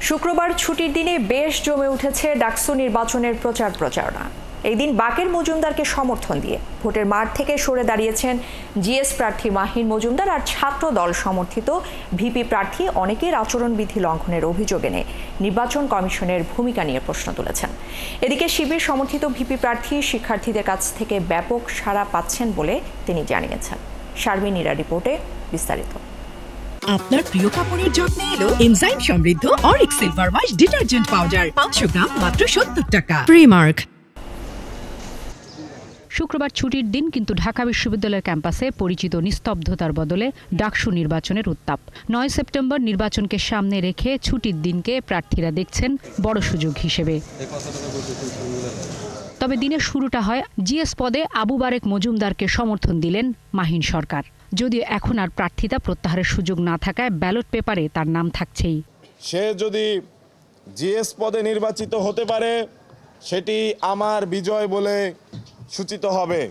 শুক্রবার ছুটির দিনে বেশ জমে উঠেছে ডাকসু নির্বাচনের প্রচারণা। এই দিন বাকের মজুমদারকে সমর্থন দিয়ে ভোটের মাঠ থেকে সরে দাঁড়িয়েছেন জিএস প্রার্থী মাহিন মজুমদার আর ছাত্র দল সমর্থিত ভিপি প্রার্থী অনেকের আচরণবিধি লঙ্ঘনের অভিযোগ এনে নির্বাচন কমিশনের ভূমিকা নিয়ে প্রশ্ন তুলেছেন। এদিকে শিবির সমর্থিত ভিপি প্রার্থী শিক্ষার্থীদের কাছ থেকে ব্যাপক সাড়া পাচ্ছেন বলে তিনি জানিয়েছেন। শারমিন নীরা রিপোর্টে বিস্তারিত। আপনার প্রিয় কাপড়ের যত্নে এলো এনজাইম সমৃদ্ধ Arik silver wash detergent powder 500 গ্রাম মাত্র 70 টাকা। প্রিমার্ক। শুক্রবার ছুটির দিন, কিন্তু ঢাকা বিশ্ববিদ্যালয় ক্যাম্পাসে পরিচিত নিস্তব্ধতার বদলে ডাকসু নির্বাচনের উত্তাপ। 9 সেপ্টেম্বর নির্বাচনকে সামনে রেখে ছুটির দিনকে প্রার্থীরা দেখছেন বড় সুযোগ হিসেবে। তবে দিনের শুরুটা হয় জিএস পদে আবু বারেক মজুমদারকে সমর্থন দিলেন মাহিন সরকার। যদিও এখন আর প্রার্থিতা প্রত্যাহারের সুযোগ না থাকায় ব্যালট পেপারে তার নাম থাকছেই। সে যদি জিএস পদে নির্বাচিত হতে পারে সেটি আমার বিজয় বলে সূচিত হবে।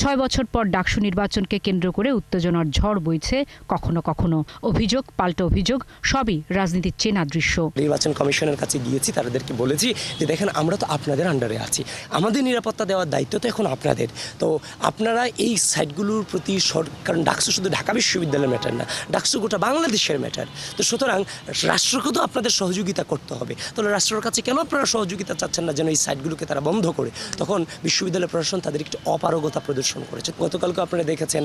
6 বছর পর ডাকসু নির্বাচনকে কেন্দ্র করে উত্তেজনার ঝড় বইছে কখনো কখনো। অভিযোগ পাল্টা অভিযোগ, সবই রাজনীতির চেনা দৃশ্য। নির্বাচন কমিশনের কাছে গিয়েছি, তাদেরকে বলেছি যে দেখেন, আমরা তো আপনাদের আন্ডারে আছি, আমাদের নিরাপত্তা দেওয়ার দায়িত্ব তো এখন আপনাদের। তো আপনারা এই সাইটগুলোর প্রতি কারণ ডাকসু শুধু ঢাকা বিশ্ববিদ্যালয়ের ম্যাটার না, ডাকসু গোটা বাংলাদেশের ম্যাটার। তো সুতরাং রাষ্ট্রকে তো আপনাদের সহযোগিতা করতে হবে। তাহলে রাষ্ট্রের কাছে কেন আপনারা সহযোগিতা চাচ্ছেন না যেন এই সাইটগুলোকে তারা বন্ধ করে? তখন বিশ্ববিদ্যালয় প্রশাসন তাদের একটু অপারগতা প্রদর্শন করেছে। গতকালকে আপনারা দেখেছেন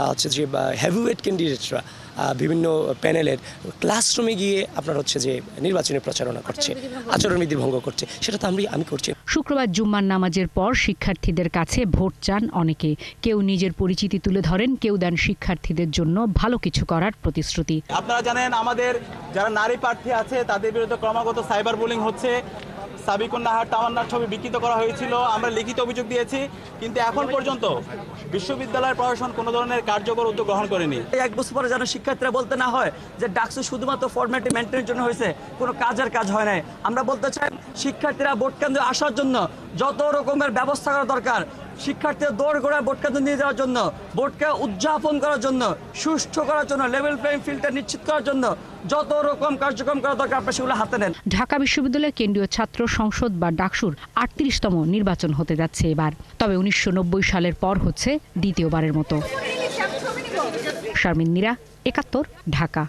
হচ্ছে যে হেভিওয়েট ক্যান্ডিডেটরা বিভিন্ন প্যানেলের ক্লাসরুমে গিয়ে আপনার হচ্ছে যে নির্বাচনী প্রচারণা করছে, আচরণবিধি ভঙ্গ করছে। সেটা তো আমি করছি। শুক্রবার জুম্মার নামাজের পর শিক্ষার্থীদের কাছে ভোট চান অনেকে। কেউ নিজের পরিচিতি তুলে ধরেন, কেউ দেন শিক্ষার্থীদের জন্য ভালো কিছু করার প্রতিশ্রুতি। আপনারা জানেন, আমাদের যারা নারী প্রার্থী আছে তাদের বিরুদ্ধে ক্রমাগত সাইবার বুলিং হচ্ছে। সাবিকুন নাহার, তামান্নার ছবি বিকৃত করা হয়েছিল, আমরা লিখিত অভিযোগ দিয়েছি, কিন্তু এখন পর্যন্ত বিশ্ববিদ্যালয়ের প্রশাসন কোনো ধরনের কার্যকর উদ্যোগ গ্রহণ করেনি। 1 বছর পরে যেন শিক্ষার্থীরা বলতে না হয় যে ডাকসু শুধুমাত্র ফরম্যালিটি মেনটেনের জন্য হয়েছে, কোনো কাজের কাজ হয় নাই। আমরা বলতে চাই, শিক্ষার্থীরা ভোট কেন্দ্রে আসার জন্য যত রকমের ব্যবস্থা করা দরকার, শিক্ষার্থীরা দৌড় করে ভোট কেন্দ্রে নিয়ে যাওয়ার জন্য, ভোটকে উদযাপন করার জন্য, সুষ্ঠু করার জন্য, লেভেল প্লেইং ফিল্ডটা নিশ্চিত করার জন্য যত রকম কার্যক্রম করা দরকার আপনারা সেগুলো হাতে নেন। ঢাকা বিশ্ববিদ্যালয়ের কেন্দ্রীয় ছাত্র সংসদ বা ডাকসুর 38তম নির্বাচন হতে যাচ্ছে এবার। তবে 1990 সালের পর হচ্ছে দ্বিতীয়বারের মতো। শারমিন নীরা, 71, ঢাকা।